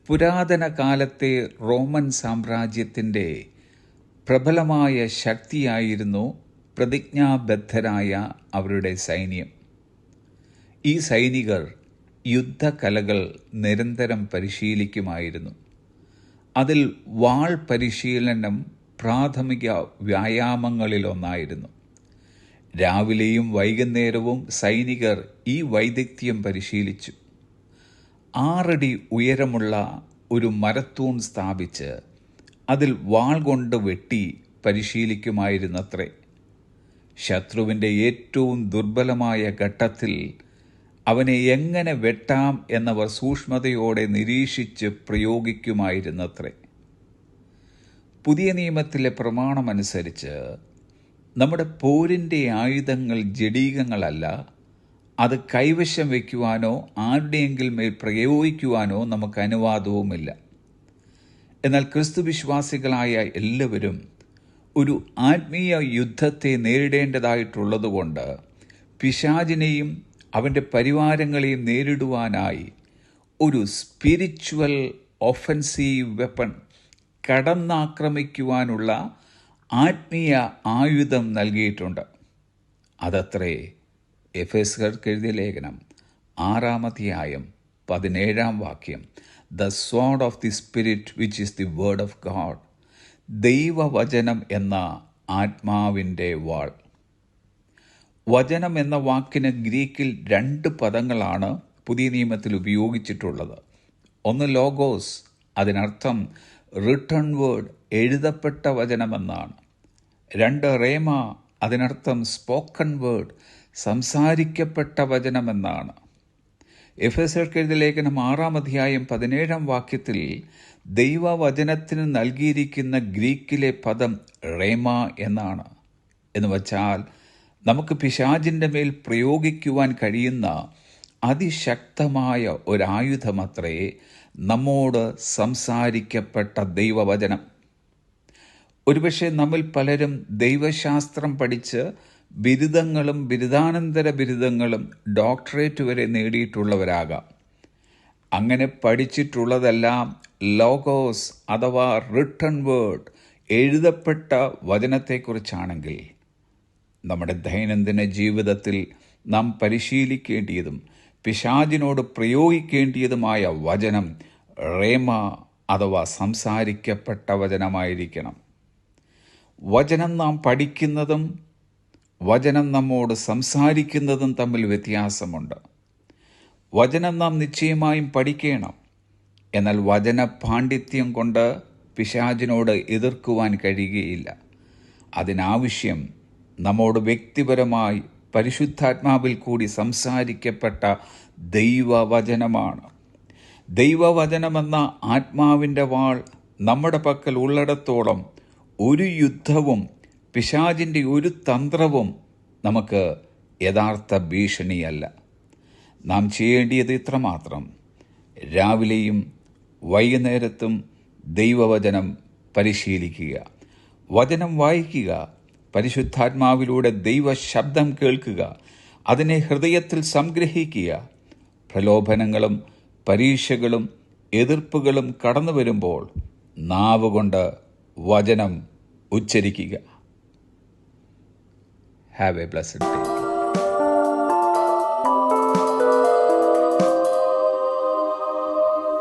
പുരാതന കാലത്തെ റോമൻ സാമ്രാജ്യത്തിൻ്റെ പ്രബലമായ ശക്തിയായിരുന്നു പ്രതിജ്ഞാബദ്ധരായ അവരുടെ സൈന്യം. ഈ സൈനികർ യുദ്ധകലകൾ നിരന്തരം പരിശീലിക്കുമായിരുന്നു. അതിൽ വാൾ പരിശീലനം പ്രാഥമിക വ്യായാമങ്ങളിലൊന്നായിരുന്നു. രാവിലെയും വൈകുന്നേരവും സൈനികർ ഈ വൈദഗ്ധ്യം പരിശീലിച്ചു. 6 അടി ഉയരമുള്ള ഒരു മരത്തൂൺ സ്ഥാപിച്ച് അതിൽ വാൾ കൊണ്ട് വെട്ടി പരിശീലിക്കുമായിരുന്നത്രേ. ശത്രുവിൻ്റെ ഏറ്റവും ദുർബലമായ ഘട്ടത്തിൽ അവനെ എങ്ങനെ വെട്ടാം എന്നവർ സൂക്ഷ്മതയോടെ നിരീക്ഷിച്ച് പ്രയോഗിക്കുമായിരുന്നത്രേ. പുതിയ നിയമത്തിലെ പ്രമാണമനുസരിച്ച് നമ്മുടെ പോരിൻ്റെ ആയുധങ്ങൾ ജഡീകങ്ങളല്ല. അത് കൈവശം വയ്ക്കുവാനോ ആരുടെയെങ്കിലും മേൽ പ്രയോഗിക്കുവാനോ നമുക്ക് അനുവാദവുമില്ല. എന്നാൽ ക്രിസ്തുവിശ്വാസികളായ എല്ലാവരും ഒരു ആത്മീയ യുദ്ധത്തെ നേരിടേണ്ടതായിട്ടുള്ളതുകൊണ്ട് പിശാചിനെയും അവൻ്റെ പരിവാരങ്ങളെയും നേരിടുവാനായി ഒരു സ്പിരിച്വൽ ഒഫൻസീവ് വെപ്പൺ, കടന്നാക്രമിക്കുവാനുള്ള ആത്മീയ ആയുധം നൽകിയിട്ടുണ്ട്. അതത്രേ എഫേസ്യർക്ക് എഴുതിയ ലേഖനം 6:17 the soared of the spirit which is the word of God, ദൈവവചനം എന്ന ആത്മാവിൻ്റെ വാൾ. വചനം എന്ന വാക്കിന് ഗ്രീക്കിൽ 2 പദങ്ങളാണ് പുതിയ നിയമത്തിൽ ഉപയോഗിച്ചിട്ടുള്ളത്. ഒന്ന് ലോഗോസ്, അതിനർത്ഥം റിട്ടൺ വേർഡ്, എഴുതപ്പെട്ട വചനമെന്നാണ്. 2 റേമ, അതിനർത്ഥം സ്പോക്കൺ വേർഡ്, സംസാരിക്കപ്പെട്ട വചനമെന്നാണ്. എഫേസ്യർക്ക് എഴുതിയ ലേഖനം 6:17 ദൈവവചനത്തിന് നൽകിയിരിക്കുന്ന ഗ്രീക്കിലെ പദം റേമ എന്നാണ്. എന്ന് വച്ചാൽ നമുക്ക് പിശാചിൻ്റെ മേൽ പ്രയോഗിക്കുവാൻ കഴിയുന്ന അതിശക്തമായ ഒരായുധമത്രേ നമ്മോട് സംസാരിക്കപ്പെട്ട ദൈവവചനം. ഒരുപക്ഷെ നമ്മിൽ പലരും ദൈവശാസ്ത്രം പഠിച്ച് ബിരുദങ്ങളും ബിരുദാനന്തര ബിരുദങ്ങളും ഡോക്ടറേറ്റ് വരെ നേടിയിട്ടുള്ളവരാകാം. അങ്ങനെ പഠിച്ചിട്ടുള്ളതെല്ലാം ലോഗോസ് അഥവാ റിട്ടൺ വേർഡ്, എഴുതപ്പെട്ട വചനത്തെക്കുറിച്ചാണെങ്കിൽ നമ്മുടെ ദൈനംദിന ജീവിതത്തിൽ നാം പരിശീലിക്കേണ്ടിയതും പിശാചിനോട് പ്രയോഗിക്കേണ്ടിയതുമായ വചനം റേമ അഥവാ സംസാരിക്കപ്പെട്ട വചനമായിരിക്കണം. വചനം നാം പഠിക്കുന്നതും വചനം നമ്മോട് സംസാരിക്കുന്നതും തമ്മിൽ വ്യത്യാസമുണ്ട്. വചനം നാം നിശ്ചയമായും പഠിക്കണം. എന്നാൽ വചന പാണ്ഡിത്യം കൊണ്ട് പിശാചിനോട് എതിർക്കുവാൻ കഴിയുകയില്ല. അതിനാവശ്യം നമ്മോട് വ്യക്തിപരമായി പരിശുദ്ധാത്മാവിൽ കൂടി സംസാരിക്കപ്പെട്ട ദൈവവചനമാണ്. ദൈവവചനമെന്ന ആത്മാവിൻ്റെ വാൾ നമ്മുടെ പക്കൽ ഉള്ളിടത്തോളം ഒരു യുദ്ധവും പിശാചിൻ്റെ ഒരു തന്ത്രവും നമുക്ക് യഥാർത്ഥ ഭീഷണിയല്ല. നാം ചെയ്യേണ്ടിയത് ഇത്രമാത്രം: രാവിലെയും വൈകുന്നേരത്തും ദൈവവചനം പരിശീലിക്കുക, വചനം വായിക്കുക, പരിശുദ്ധാത്മാവിലൂടെ ദൈവശബ്ദം കേൾക്കുക, അതിനെ ഹൃദയത്തിൽ സംഗ്രഹിക്കുക. പ്രലോഭനങ്ങളും പരീക്ഷകളും എതിർപ്പുകളും കടന്നു വരുമ്പോൾ നാവുകൊണ്ട് വചനം ഉച്ചരിക്കുക. Have a blessed day.